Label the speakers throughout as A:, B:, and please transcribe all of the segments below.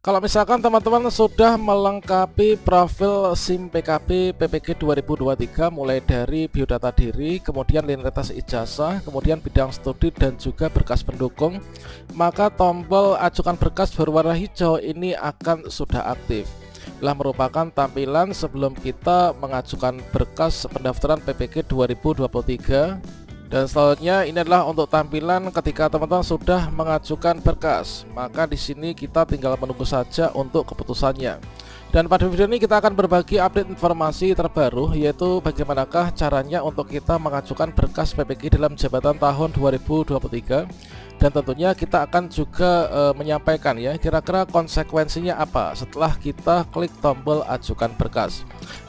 A: Kalau misalkan teman-teman sudah melengkapi profil SIM PKB PPG 2023 mulai dari biodata diri, kemudian identitas ijazah, kemudian bidang studi dan juga berkas pendukung, maka tombol ajukan berkas berwarna hijau ini akan sudah aktif. Inilah merupakan tampilan sebelum kita mengajukan berkas pendaftaran PPG 2023. Dan selanjutnya ini adalah untuk tampilan ketika teman-teman sudah mengajukan berkas. Maka di sini kita tinggal menunggu saja untuk keputusannya. Dan pada video ini kita akan berbagi update informasi terbaru, yaitu bagaimanakah caranya untuk kita mengajukan berkas PPG dalam jabatan tahun 2023. Dan tentunya kita akan juga menyampaikan ya kira-kira konsekuensinya apa setelah kita klik tombol ajukan berkas.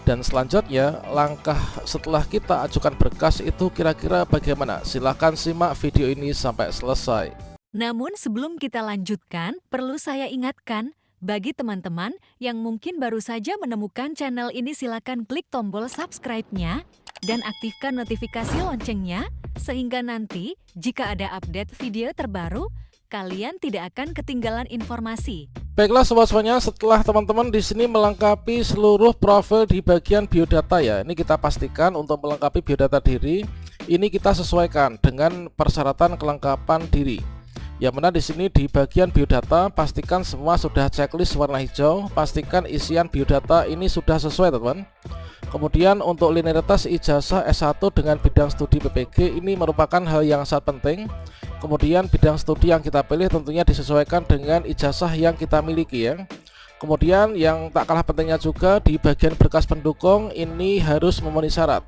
A: Dan selanjutnya langkah setelah kita ajukan berkas itu kira-kira bagaimana? Silahkan simak video ini sampai selesai.
B: Namun sebelum kita lanjutkan, perlu saya ingatkan, bagi teman-teman yang mungkin baru saja menemukan channel ini, silakan klik tombol subscribe-nya dan aktifkan notifikasi loncengnya, sehingga nanti jika ada update video terbaru, kalian tidak akan ketinggalan informasi.
A: Baiklah sobat-sobatnya, setelah teman-teman di sini melengkapi seluruh profil di bagian biodata ya, ini kita pastikan untuk melengkapi biodata diri, ini kita sesuaikan dengan persyaratan kelengkapan diri. Yang mana di sini di bagian biodata pastikan semua sudah checklist warna hijau, pastikan isian biodata ini sudah sesuai teman-teman. Kemudian untuk linearitas ijazah S1 dengan bidang studi PPG ini merupakan hal yang sangat penting. Kemudian bidang studi yang kita pilih tentunya disesuaikan dengan ijazah yang kita miliki ya. Kemudian yang tak kalah pentingnya juga di bagian berkas pendukung ini harus memenuhi syarat.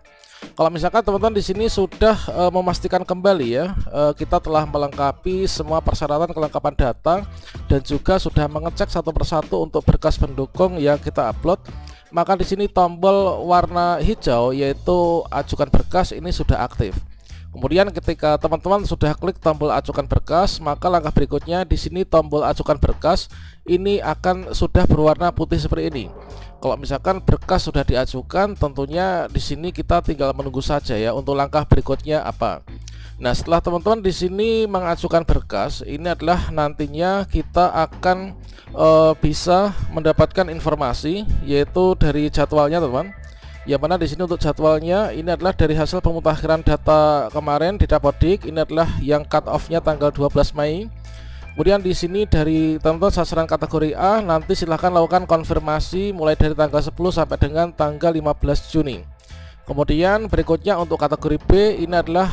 A: Kalau misalkan teman-teman di sini sudah memastikan kembali ya, kita telah melengkapi semua persyaratan kelengkapan data dan juga sudah mengecek satu persatu untuk berkas pendukung yang kita upload, maka di sini tombol warna hijau yaitu ajukan berkas ini sudah aktif. Kemudian ketika teman-teman sudah klik tombol ajukan berkas, maka langkah berikutnya di sini tombol ajukan berkas ini akan sudah berwarna putih seperti ini. Kalau misalkan berkas sudah diajukan, tentunya di sini kita tinggal menunggu saja ya untuk langkah berikutnya apa. Nah, setelah teman-teman di sini mengajukan berkas, ini adalah nantinya kita akan bisa mendapatkan informasi yaitu dari jadwalnya teman. Yang mana di sini untuk jadwalnya ini adalah dari hasil pemutakhiran data kemarin di Dapodik, ini adalah yang cut off-nya tanggal 12 Mei. Kemudian di sini dari teman-teman sasaran kategori A, nanti silahkan lakukan konfirmasi mulai dari tanggal 10 sampai dengan tanggal 15 Juni. Kemudian berikutnya untuk kategori B ini adalah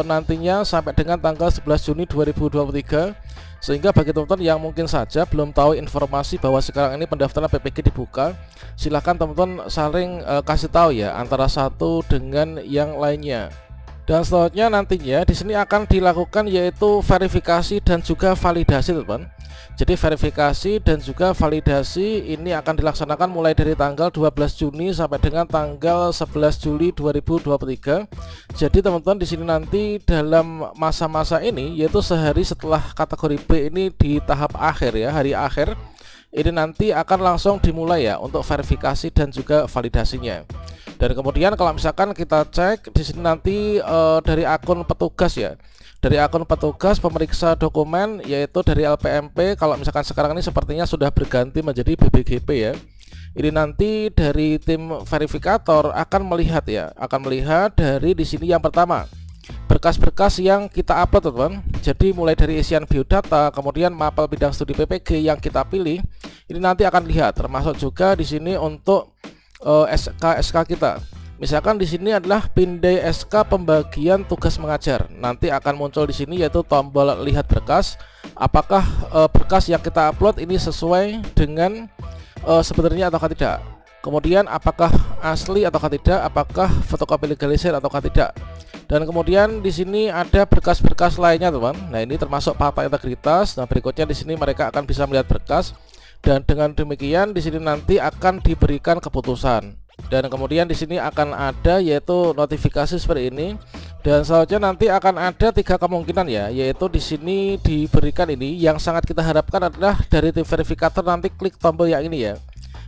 A: nantinya sampai dengan tanggal 11 Juni 2023. Sehingga bagi teman-teman yang mungkin saja belum tahu informasi bahwa sekarang ini pendaftaran PPG dibuka, silahkan teman-teman saling kasih tahu ya antara satu dengan yang lainnya. Dan selanjutnya nantinya di sini akan dilakukan yaitu verifikasi dan juga validasi teman-teman. Jadi verifikasi dan juga validasi ini akan dilaksanakan mulai dari tanggal 12 Juni sampai dengan tanggal 11 Juli 2023. Jadi teman-teman di sini nanti dalam masa-masa ini yaitu sehari setelah kategori B ini di tahap akhir ya, hari akhir, ini nanti akan langsung dimulai ya untuk verifikasi dan juga validasinya. Dan kemudian kalau misalkan kita cek di sini nanti dari akun petugas ya, dari akun petugas pemeriksa dokumen yaitu dari LPMP, kalau misalkan sekarang ini sepertinya sudah berganti menjadi BBGP ya. Ini nanti dari tim verifikator akan melihat ya, akan melihat dari di sini yang pertama berkas-berkas yang kita upload teman-teman. Jadi mulai dari isian biodata, kemudian mapel bidang studi PPG yang kita pilih, ini nanti akan lihat termasuk juga di sini untuk SK kita. Misalkan di sini adalah pindai SK pembagian tugas mengajar. Nanti akan muncul di sini yaitu tombol lihat berkas. Apakah berkas yang kita upload ini sesuai dengan sebenarnya ataukah tidak? Kemudian apakah asli ataukah tidak? Apakah fotokopi legalisir ataukah tidak? Dan kemudian di sini ada berkas-berkas lainnya, teman. Nah, ini termasuk fakta integritas. Nah, berikutnya di sini mereka akan bisa melihat berkas. Dan dengan demikian di sini nanti akan diberikan keputusan. Dan kemudian di sini akan ada yaitu notifikasi seperti ini. Dan selanjutnya nanti akan ada 3 kemungkinan ya, yaitu di sini diberikan ini yang sangat kita harapkan adalah dari tim verifikator nanti klik tombol yang ini ya,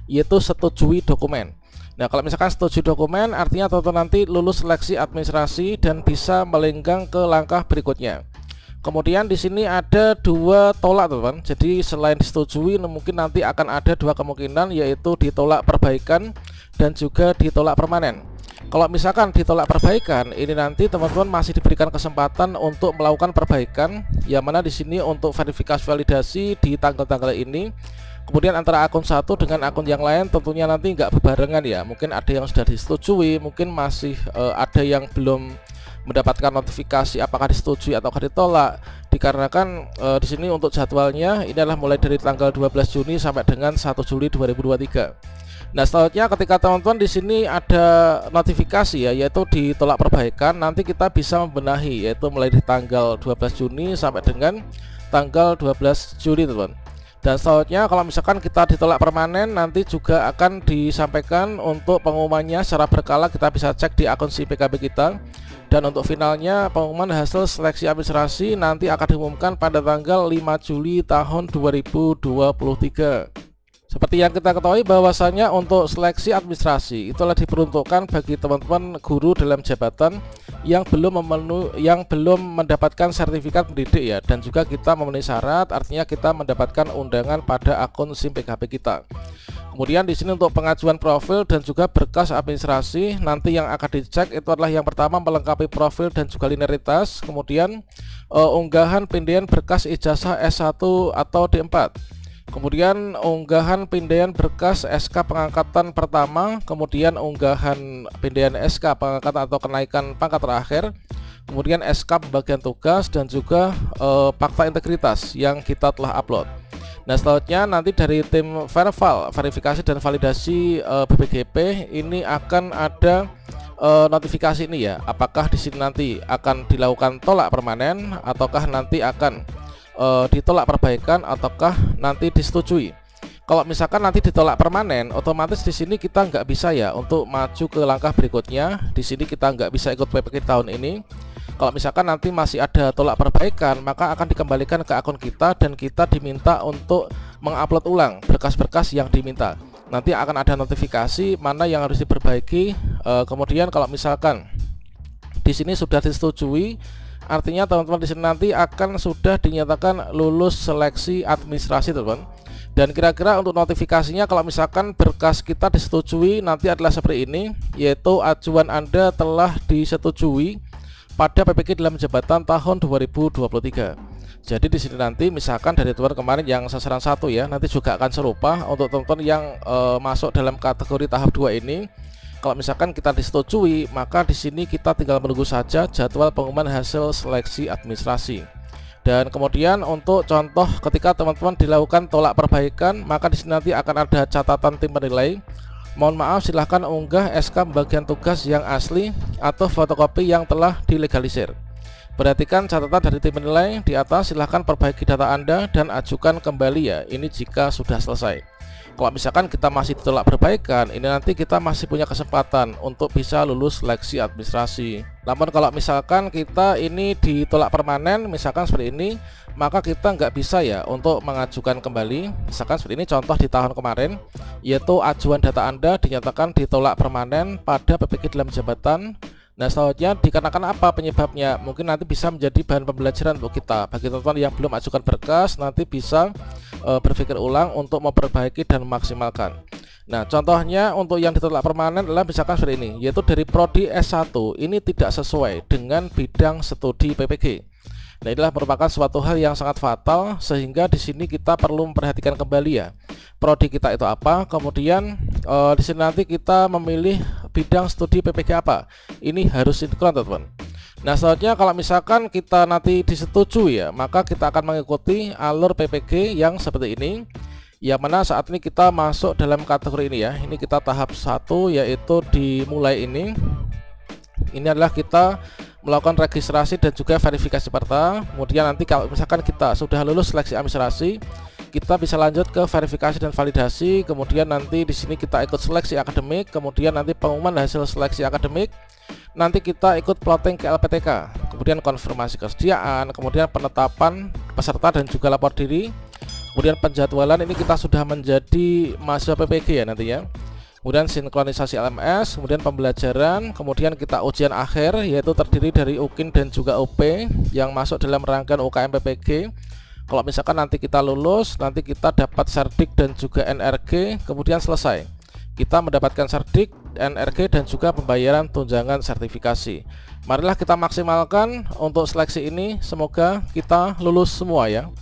A: yaitu setujui dokumen. Nah, kalau misalkan setuju dokumen artinya teman-teman nanti lulus seleksi administrasi dan bisa melenggang ke langkah berikutnya. Kemudian di sini ada 2 tolak teman-teman. Jadi selain disetujui mungkin nanti akan ada 2 kemungkinan, yaitu ditolak perbaikan dan juga ditolak permanen. Kalau misalkan ditolak perbaikan, ini nanti teman-teman masih diberikan kesempatan untuk melakukan perbaikan, yang mana di sini untuk verifikasi validasi di tanggal-tanggal ini. Kemudian antara akun satu dengan akun yang lain tentunya nanti nggak berbarengan ya. Mungkin ada yang sudah disetujui, mungkin masih ada yang belum mendapatkan notifikasi apakah disetujui atau ditolak. Dikarenakan di sini untuk jadwalnya ini adalah mulai dari tanggal 12 Juni sampai dengan 1 Juli 2023. Nah, selanjutnya ketika teman-teman di sini ada notifikasi ya, yaitu ditolak perbaikan, nanti kita bisa membenahi, yaitu mulai di tanggal 12 Juni sampai dengan tanggal 12 Juli teman-teman. Dan selanjutnya kalau misalkan kita ditolak permanen, nanti juga akan disampaikan untuk pengumumannya secara berkala. Kita bisa cek di akun si PKB kita. Dan untuk finalnya pengumuman hasil seleksi administrasi nanti akan diumumkan pada tanggal 5 Juli tahun 2023. Seperti yang kita ketahui bahwasanya untuk seleksi administrasi itulah diperuntukkan bagi teman-teman guru dalam jabatan yang belum mendapatkan sertifikat pendidik ya, dan juga kita memenuhi syarat, artinya kita mendapatkan undangan pada akun SIM PKB kita. Kemudian di sini untuk pengajuan profil dan juga berkas administrasi nanti yang akan dicek itu adalah yang pertama melengkapi profil dan juga linearitas, kemudian unggahan pindahan berkas ijazah S1 atau D4. Kemudian unggahan pindahan berkas SK pengangkatan pertama, kemudian unggahan pindahan SK pengangkatan atau kenaikan pangkat terakhir, kemudian SK pembagian tugas dan juga fakta integritas yang kita telah upload. Nah, selanjutnya nanti dari tim verifikasi dan validasi BPGP ini akan ada notifikasi ini ya, apakah di sini nanti akan dilakukan tolak permanen ataukah nanti akan ditolak perbaikan ataukah nanti disetujui. Kalau misalkan nanti ditolak permanen, otomatis di sini kita nggak bisa ya untuk maju ke langkah berikutnya. Di sini kita nggak bisa ikut PPK tahun ini. Kalau misalkan nanti masih ada tolak perbaikan, maka akan dikembalikan ke akun kita dan kita diminta untuk mengupload ulang berkas-berkas yang diminta. Nanti akan ada notifikasi mana yang harus diperbaiki. Kemudian kalau misalkan di sini sudah disetujui, artinya teman-teman di sini nanti akan sudah dinyatakan lulus seleksi administrasi teman-teman. Dan kira-kira untuk notifikasinya kalau misalkan berkas kita disetujui nanti adalah seperti ini, yaitu ajuan Anda telah disetujui pada PPK dalam jabatan tahun 2023. Jadi di sini nanti misalkan dari teman kemarin yang sasaran 1 ya, nanti juga akan serupa untuk teman-teman yang masuk dalam kategori tahap 2 ini. Kalau misalkan kita disetujui, maka di sini kita tinggal menunggu saja jadwal pengumuman hasil seleksi administrasi. Dan kemudian untuk contoh ketika teman-teman dilakukan tolak perbaikan, maka di sini nanti akan ada catatan tim penilai. Mohon maaf, silahkan unggah SK pembagian tugas yang asli atau fotokopi yang telah dilegalisir. Perhatikan catatan dari tim penilai di atas, silahkan perbaiki data Anda dan ajukan kembali ya, ini jika sudah selesai. Kalau misalkan kita masih ditolak perbaikan, ini nanti kita masih punya kesempatan untuk bisa lulus seleksi administrasi. Namun kalau misalkan kita ini ditolak permanen, misalkan seperti ini, maka kita nggak bisa ya untuk mengajukan kembali. Misalkan seperti ini contoh di tahun kemarin, yaitu ajuan data Anda dinyatakan ditolak permanen pada PPK dalam jabatan. Nah, selanjutnya dikarenakan apa penyebabnya? Mungkin nanti bisa menjadi bahan pembelajaran untuk kita. Bagi teman-teman yang belum ajukan berkas, nanti bisa berpikir ulang untuk memperbaiki dan memaksimalkan. Nah, contohnya untuk yang ditolak permanen adalah misalkan seperti ini, yaitu dari prodi S1 ini tidak sesuai dengan bidang studi PPG. Nah, inilah merupakan suatu hal yang sangat fatal, sehingga di sini kita perlu memperhatikan kembali ya, prodi kita itu apa. Kemudian di sini nanti kita memilih bidang studi PPG apa. Ini harus sinkron teman-teman. Nah, selanjutnya kalau misalkan kita nanti disetujui ya, maka kita akan mengikuti alur PPG yang seperti ini, yang mana saat ini kita masuk dalam kategori ini ya. Ini kita tahap 1, yaitu dimulai ini. Ini adalah kita melakukan registrasi dan juga verifikasi peserta. Kemudian nanti kalau misalkan kita sudah lulus seleksi administrasi, kita bisa lanjut ke verifikasi dan validasi. Kemudian nanti di sini kita ikut seleksi akademik, kemudian nanti pengumuman hasil seleksi akademik. Nanti kita ikut plotting ke LPTK, kemudian konfirmasi kesediaan, kemudian penetapan peserta dan juga lapor diri. Kemudian penjadwalan, ini kita sudah menjadi mahasiswa PPG ya nantinya. kemudian sinkronisasi LMS, kemudian pembelajaran, kemudian kita ujian akhir yaitu terdiri dari UKIN dan juga UP yang masuk dalam rangkaian UKM PPG. Kalau misalkan nanti kita lulus, nanti kita dapat Serdik dan juga NRG, kemudian selesai. Kita mendapatkan Serdik, NRG dan juga pembayaran tunjangan sertifikasi. Marilah kita maksimalkan untuk seleksi ini, semoga kita lulus semua ya.